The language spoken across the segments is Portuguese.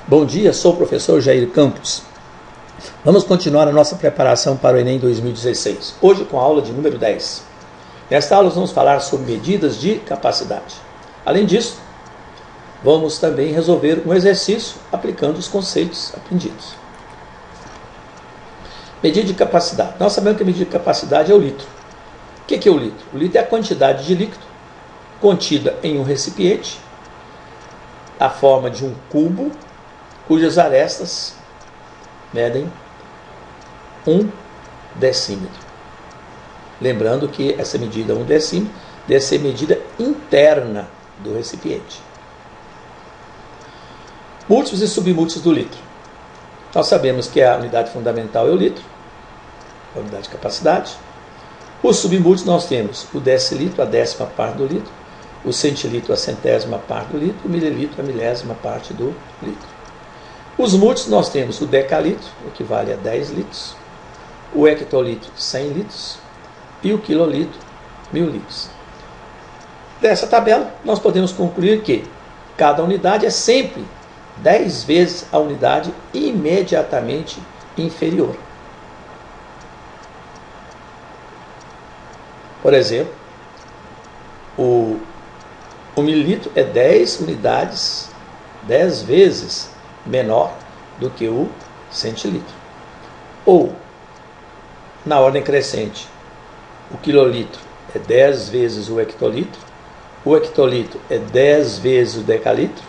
Bom dia, sou o professor Jair Campos. Vamos continuar a nossa preparação para o Enem 2016, hoje com a aula de número 10. Nesta aula vamos falar sobre medidas de capacidade. Além disso, vamos também resolver um exercício aplicando os conceitos aprendidos. Medida de capacidade. Nós sabemos que a medida de capacidade é o litro. O que é o litro? O litro é a quantidade de líquido contida em um recipiente, a forma de um cubo, cujas arestas medem 1 decímetro. Lembrando que essa medida 1 decímetro deve ser medida interna do recipiente. Múltiplos e submúltiplos do litro. Nós sabemos que a unidade fundamental é o litro, a unidade de capacidade. Os submúltiplos nós temos o decilitro, a décima parte do litro, o centilitro, a centésima parte do litro, o mililitro, a milésima parte do litro. Os múltiplos nós temos o decalitro, equivale a 10 litros, o hectolitro, 100 litros, e o quilolitro, 1000 litros. Dessa tabela, nós podemos concluir que cada unidade é sempre 10 vezes a unidade imediatamente inferior. Por exemplo, o mililitro é 10 unidades, 10 vezes menor do que o centilitro. Ou, na ordem crescente, o quilolitro é 10 vezes o hectolitro é 10 vezes o decalitro,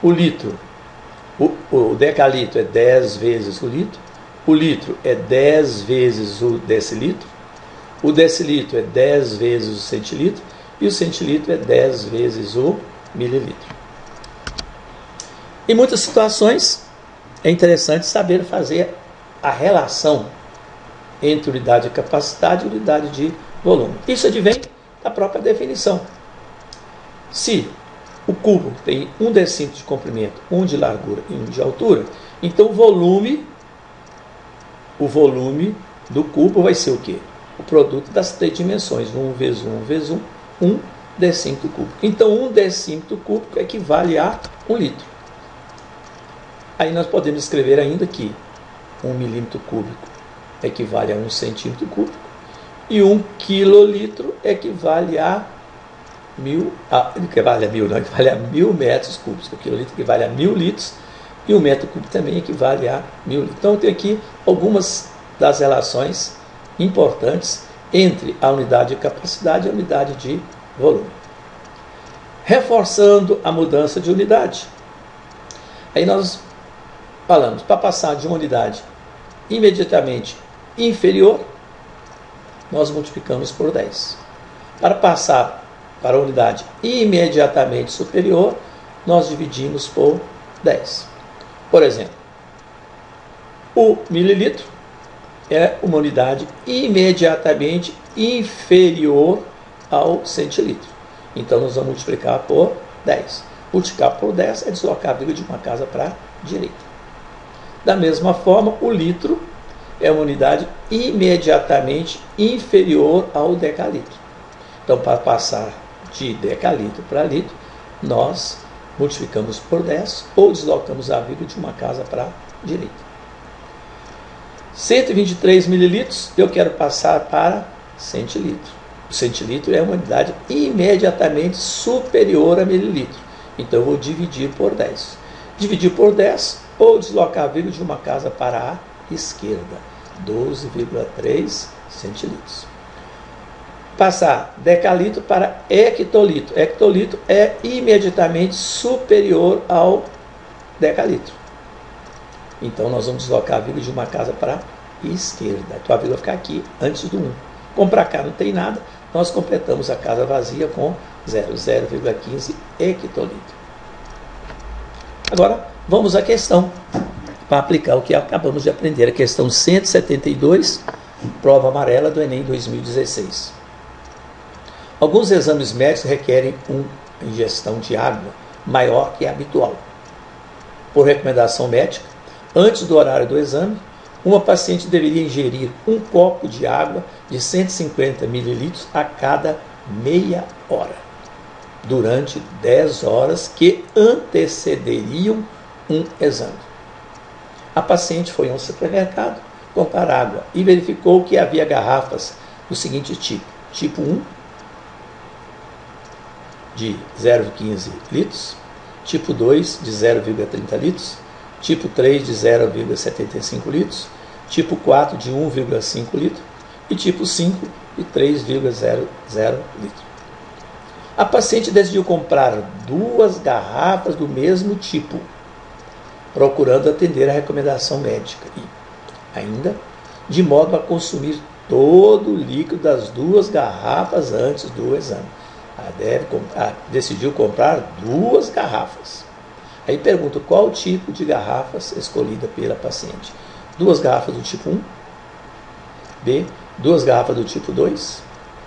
o decalitro é 10 vezes o litro é 10 vezes o decilitro é 10 vezes o centilitro e o centilitro é 10 vezes o mililitro. Em muitas situações, é interessante saber fazer a relação entre unidade de capacidade e unidade de volume. Isso advém da própria definição. Se o cubo tem 1 decímetro de comprimento, 1 de largura e 1 de altura, então o volume do cubo vai ser o quê? O produto das 3 dimensões, 1 vezes 1 vezes 1, 1 decímetro cúbico. Então 1 decímetro cúbico equivale a 1 litro. Aí nós podemos escrever ainda que 1 milímetro cúbico equivale a 1 centímetro cúbico e 1 quilolitro equivale a 1000 metros cúbicos. O quilolitro equivale a 1000 litros e 1 metro cúbico também equivale a 1000 litros. Então tem aqui algumas das relações importantes entre a unidade de capacidade e a unidade de volume. Reforçando a mudança de unidade. Aí nós falamos, para passar de uma unidade imediatamente inferior, nós multiplicamos por 10. Para passar para a unidade imediatamente superior, nós dividimos por 10. Por exemplo, o mililitro é uma unidade imediatamente inferior ao centilitro. Então, nós vamos multiplicar por 10. Multiplicar por 10 é deslocar a vírgula de uma casa para a direita. Da mesma forma, o litro é uma unidade imediatamente inferior ao decalitro. Então, para passar de decalitro para litro, nós multiplicamos por 10 ou deslocamos a vírgula de uma casa para a direita. 123 mililitros, eu quero passar para centilitro. O centilitro é uma unidade imediatamente superior a mililitro. Então, eu vou dividir por 10. Dividir por 10 ou deslocar a vírgula de uma casa para a esquerda. 12,3 centilitros. Passar decalitro para hectolitro. Hectolitro é imediatamente superior ao decalitro. Então, nós vamos deslocar a vírgula de uma casa para a esquerda. Então, a vírgula vai ficar aqui antes do 1. Como para cá não tem nada, nós completamos a casa vazia com 0,15 hectolitro. Agora, vamos à questão, para aplicar o que acabamos de aprender. A questão 172, prova amarela do Enem 2016. Alguns exames médicos requerem uma ingestão de água maior que a habitual. Por recomendação médica, antes do horário do exame, uma paciente deveria ingerir um copo de água de 150 ml a cada meia hora, durante 10 horas que antecederiam um exame. A paciente foi a um supermercado comprar água e verificou que havia garrafas do seguinte tipo: tipo 1, de 0,15 litros, tipo 2, de 0,30 litros, tipo 3, de 0,75 litros, tipo 4, de 1,5 litro e tipo 5, de 3,00 litro. A paciente decidiu comprar 2 garrafas do mesmo tipo, procurando atender a recomendação médica e, ainda, de modo a consumir todo o líquido das 2 garrafas antes do exame. Decidiu comprar 2 garrafas. Aí pergunto, qual o tipo de garrafas escolhida pela paciente? 2 garrafas do tipo 1, B, 2 garrafas do tipo 2,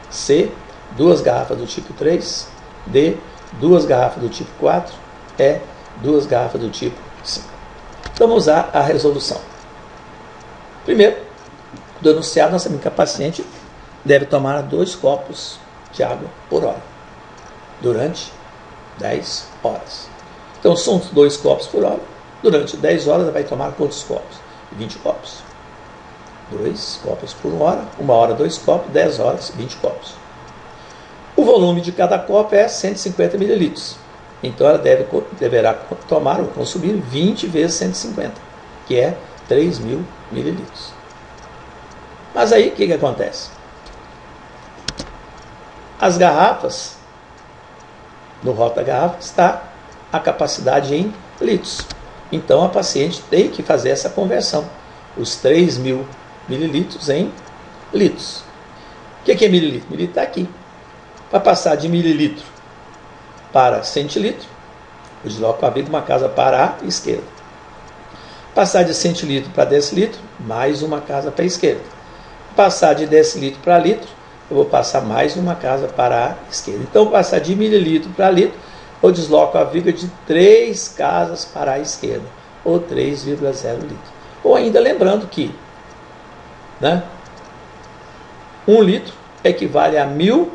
C, 2 garrafas do tipo 3, D, 2 garrafas do tipo 4, E, 2 garrafas do tipo 5. Então vamos usar a resolução. Primeiro, do enunciado, nós sabemos que a paciente deve tomar 2 copos de água por hora, durante 10 horas. Então são 2 copos por hora. Durante 10 horas ela vai tomar quantos copos? 20 copos. 2 copos por hora, 1 hora 2 copos, 10 horas 20 copos. O volume de cada copo é 150 mililitros. Então ela deverá tomar ou consumir 20 vezes 150, que é 3.000 mililitros. Mas aí o que acontece? As garrafas, no rótulo da garrafa, está a capacidade em litros. Então a paciente tem que fazer essa conversão, os 3.000 mililitros em litros. O que é mililitro? Mililitro está aqui. Para passar de mililitro para centilitro, eu desloco a vida uma casa para a esquerda. Passar de centilitro para decilitro, mais uma casa para a esquerda. Passar de decilitro para litro, eu vou passar mais uma casa para a esquerda. Então, passar de mililitro para litro, eu desloco a vírgula de 3 casas para a esquerda, ou 3,0 litro. Ou ainda lembrando que 1 litro equivale a 1.000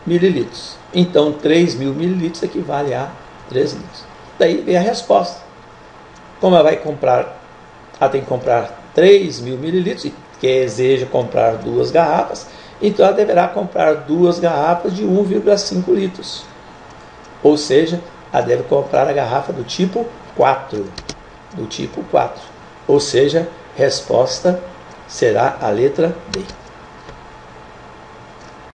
mililitros. Então, 3.000 mililitros equivale a 3 litros. Daí vem a resposta. Como ela vai comprar, ela tem que comprar 3.000 mililitros e deseja comprar 2 garrafas, então ela deverá comprar 2 garrafas de 1,5 litros. Ou seja, ela deve comprar a garrafa do tipo 4. Do tipo 4. Ou seja, resposta será a letra D.